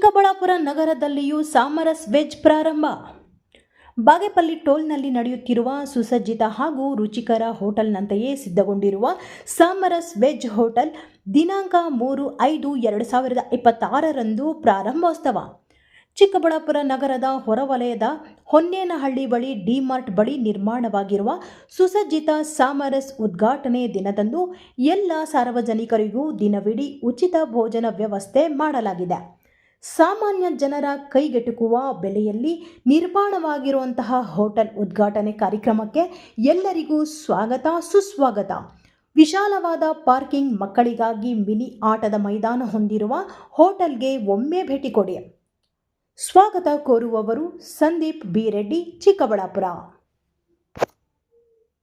Chikkaballapur ನಗರದಲ್ಲಿಯೂ ಸಾಮರಸ್ veg ಪ್ರಾರಂಭ. ಬಾಗೇಪಲ್ಲಿ ಟೋಲ್ನಲ್ಲಿ ನಡೆಯುತ್ತಿರುವ ಸುಸಜ್ಜಿತ ಹಾಗೂ ರುಚಿಕರ ಹೋಟೆಲ್ನಂತೆಯೇ ಸಿದ್ಧಗೊಂಡಿರುವ ಸಾಮರಸ್ ವೆಜ್ ಹೋಟೆಲ್ ದಿನಾಂಕ 3/5/2026 ಪ್ರಾರಂಭೋತ್ಸವ. ಚಿಕ್ಕಬಳ್ಳಾಪುರ ನಗರದ ಹೊರವಲಯದ ಹೊನ್ನೇನಹಳ್ಳಿ ಬಳಿ ಡಿಮಾರ್ಟ್ ಬಳಿ ನಿರ್ಮಾಣವಾಗಿರುವ ಸುಸಜ್ಜಿತ ಸಾಮರಸ್ ಉದ್ಘಾಟನೆ ದಿನದಂದು ಎಲ್ಲ ಸಾರ್ವಜನಿಕರಿಗೂ ದಿನವಿಡೀ ಉಚಿತ ಭೋಜನ ವ್ಯವಸ್ಥೆ ಮಾಡಲಾಗಿದೆ. ಸಾಮಾನ್ಯ ಜನರ ಕೈಗೆಟುಕುವ ಬೆಲೆಯಲ್ಲಿ ನಿರ್ಮಾಣವಾಗಿರುವಂತಹ ಹೋಟೆಲ್ ಉದ್ಘಾಟನೆ ಕಾರ್ಯಕ್ರಮಕ್ಕೆ ಎಲ್ಲರಿಗೂ ಸ್ವಾಗತ ಸುಸ್ವಾಗತ. ವಿಶಾಲವಾದ ಪಾರ್ಕಿಂಗ್, ಮಕ್ಕಳಿಗಾಗಿ ಮಿನಿ ಆಟದ ಮೈದಾನ ಹೊಂದಿರುವ ಹೋಟೆಲ್ಗೆ ಒಮ್ಮೆ ಭೇಟಿ ಕೊಡಿ. ಸ್ವಾಗತ ಕೋರುವವರು ಸಂದೀಪ್ ಬಿ ರೆಡ್ಡಿ, ಚಿಕ್ಕಬಳ್ಳಾಪುರ.